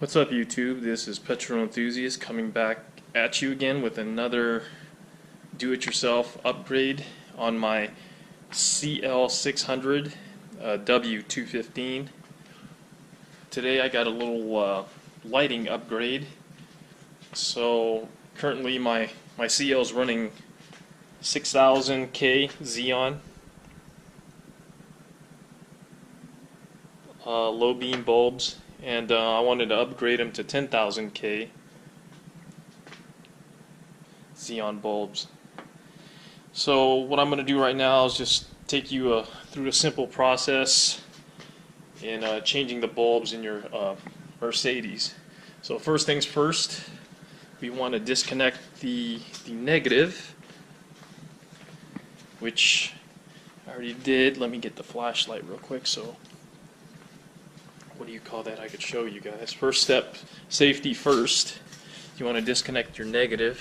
What's up, YouTube? This is Petrol Enthusiast coming back at you again with another do-it-yourself upgrade on my CL600 W215. Today I got a little lighting upgrade. So currently my CL is running 6000K Xeon low beam bulbs, and I wanted to upgrade them to 10,000K Xeon bulbs. So what I'm going to do right now is just take you through a simple process in changing the bulbs in your Mercedes. So first things first, we want to disconnect the negative, which I already did. Let me get the flashlight real quick. So what do you call that? I could show you guys. First step, safety first. You want to disconnect your negative.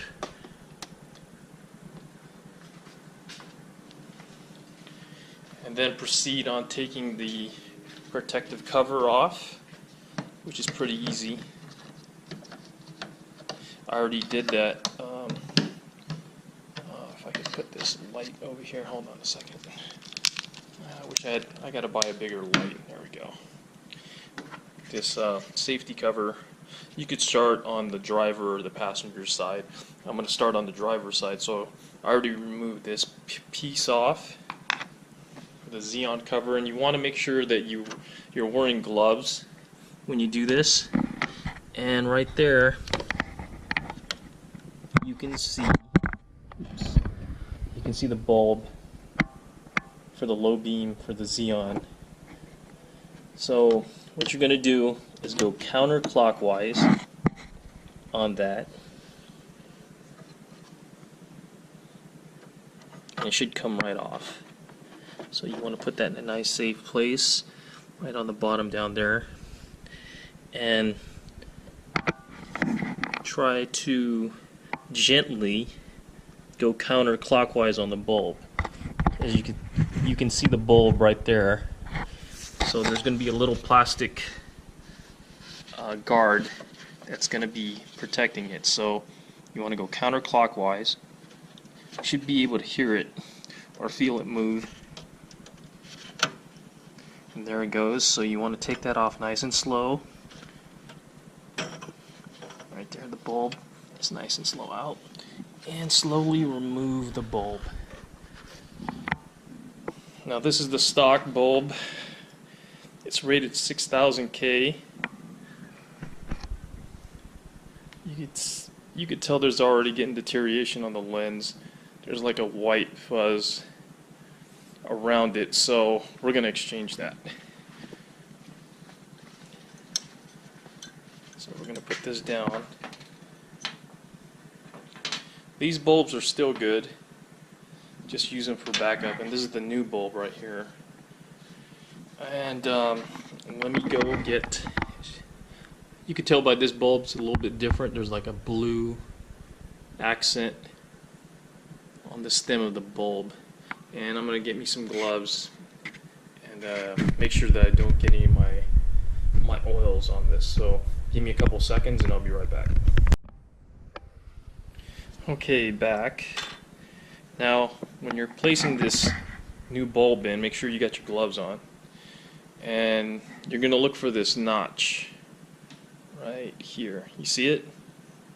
And then proceed on taking the protective cover off, which is pretty easy. I already did that. If I could put this light over here. Hold on a second. I wish I gotta buy a bigger light. There we go. This safety cover, you could start on the driver or the passenger side. I'm going to start on the driver's side. So I already removed this piece off, the Xeon cover, and you want to make sure that you're wearing gloves when you do this. And right there, you can see, the bulb for the low beam for the Xeon. So what you're going to do is go counterclockwise on that, and it should come right off. So you want to put that in a nice safe place right on the bottom down there, and try to gently go counterclockwise on the bulb. As you can see the bulb right there. So there's going to be a little plastic guard that's going to be protecting it. So you want to go counterclockwise. You should be able to hear it or feel it move. And there it goes. So you want to take that off nice and slow. Right there, the bulb is nice and slow out. And slowly remove the bulb. Now this is the stock bulb. It's rated 6000K. You could tell there's already getting deterioration on the lens. There's like a white fuzz around it, so we're going to exchange that. So we're going to put this down. These bulbs are still good. Just use them for backup, and this is the new bulb right here. And let me go get, you can tell by this bulb it's a little bit different. There's like a blue accent on the stem of the bulb. And I'm going to get me some gloves and make sure that I don't get any of my oils on this. So give me a couple seconds and I'll be right back. Okay, back. Now when you're placing this new bulb in, make sure you got your gloves on. And you're going to look for this notch right here. You see it?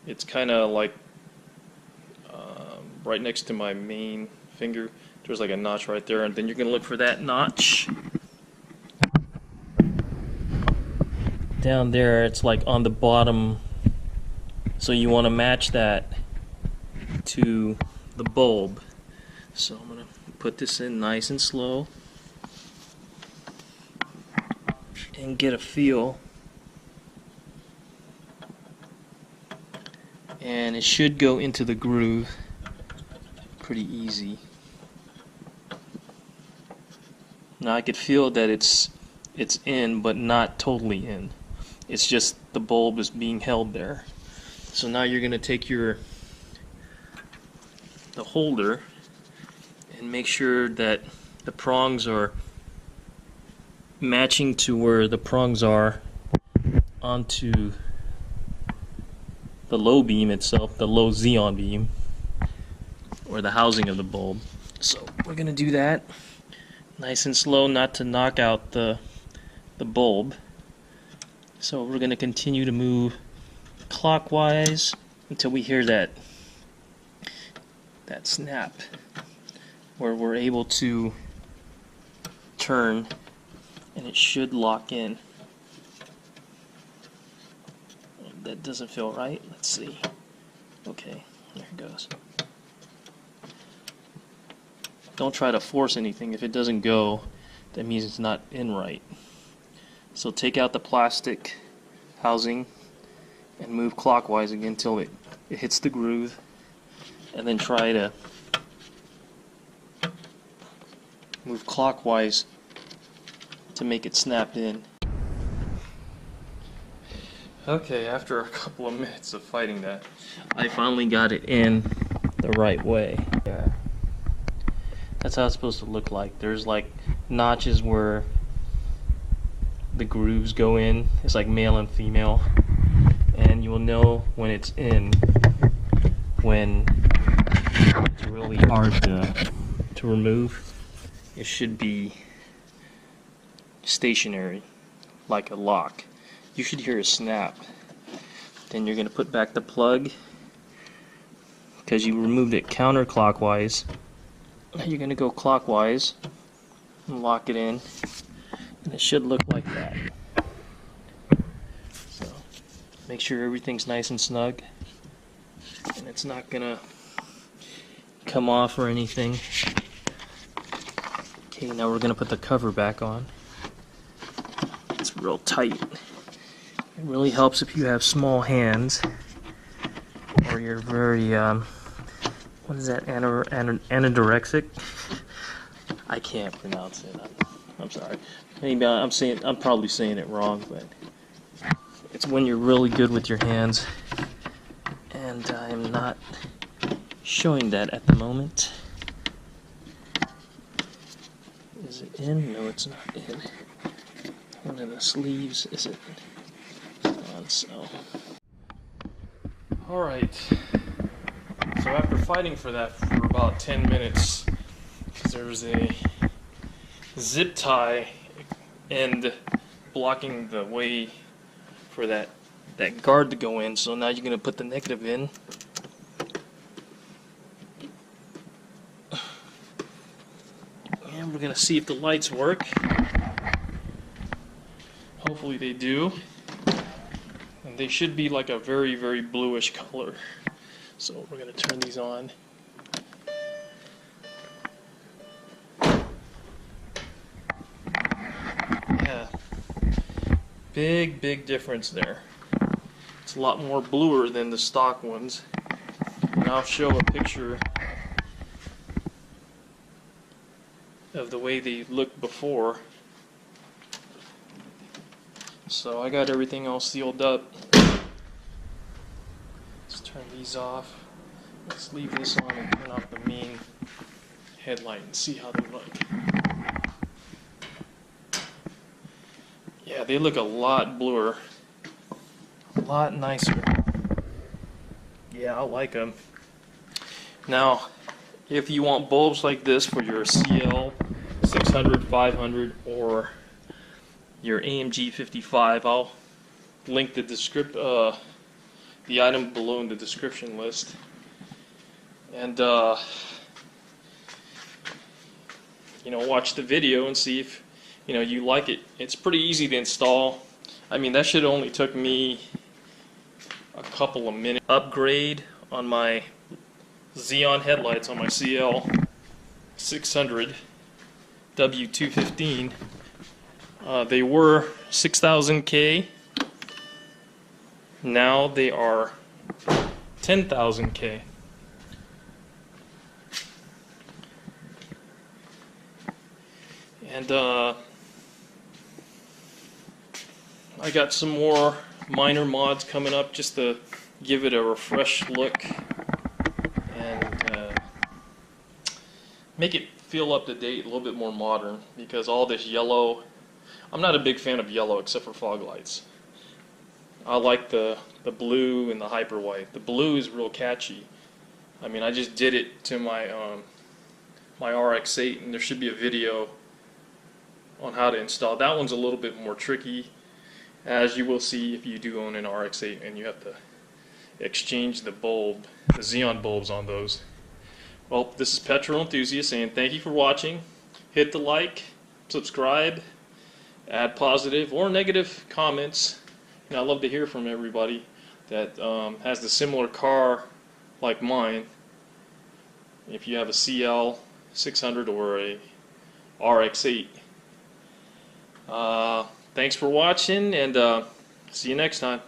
It's kind of like right next to my main finger. There's like a notch right there, and then you're going to look for that notch down there. It's like on the bottom, so you want to match that to the bulb. So I'm going to put this in nice and slow and get a feel, and it should go into the groove pretty easy. Now I could feel that it's in, but not totally in. It's just the bulb is being held there. So now you're going to take the holder and make sure that the prongs are matching to where the prongs are onto low beam itself, the low Xeon beam, or the housing of the bulb. So we're gonna do that nice and slow, not to knock out the bulb. So we're gonna continue to move clockwise until we hear that snap, where we're able to turn and it should lock in. That doesn't feel right. Let's see. Okay, there it goes. Don't try to force anything. If it doesn't go, that means it's not in right. So take out the plastic housing and move clockwise again until it hits the groove, and then try to move clockwise to make it snap in. Okay, after a couple of minutes of fighting that, I finally got it in the right way. Yeah. That's how it's supposed to look like. There's like notches where the grooves go in. It's like male and female. And you will know when it's in when it's really hard to remove. It should be stationary, like a lock. You should hear a snap. Then you're going to put back the plug because you removed it counterclockwise. Now you're going to go clockwise and lock it in, and it should look like that. So make sure everything's nice and snug, and it's not going to come off or anything. Okay, now we're going to put the cover back on. It's real tight. It really helps if you have small hands, or you're very, what is that, anorexic? I can't pronounce it. I'm sorry. Maybe I'm probably saying it wrong, but it's when you're really good with your hands, and I'm not showing that at the moment. Is it in? No, it's not in. One of the sleeves isn't on, so. Alright. So after fighting for that for about 10 minutes, because there was a zip tie end blocking the way for that guard to go in, so now you're going to put the negative in. And we're going to see if the lights work. Hopefully they do. And they should be like a very, very bluish color. So we're going to turn these on. Yeah. Big difference there. It's a lot more bluer than the stock ones. And I'll show a picture of the way they looked before. So I got everything all sealed up. Let's turn these off. Let's leave this on and turn off the main headlight and see how they look. Yeah, they look a lot bluer. A lot nicer. Yeah, I like them. Now, if you want bulbs like this for your CL600, 500, or your AMG 55, I'll link the item below in the description list. And watch the video and see if you like it. It's pretty easy to install. I mean, that should only took me a couple of minutes. Upgrade on my Xeon headlights on my CL600 W215. They were 6,000K. Now they are 10,000K. And I got some more minor mods coming up just to give it a refreshed look and make it feel up to date, a little bit more modern, because all this yellow, I'm not a big fan of yellow except for fog lights. I like the blue and the hyper white. The blue is real catchy. I mean, I just did it to my my RX-8, and there should be a video on how to install. That one's a little bit more tricky, as you will see if you do own an RX-8 and you have to exchange the bulb, the Xeon bulbs on those. Well, this is Petrol Enthusiast saying thank you for watching. Hit the like, subscribe, add positive or negative comments. And I love to hear from everybody that has the similar car like mine. If you have a CL600 or a RX-8. Thanks for watching, and see you next time.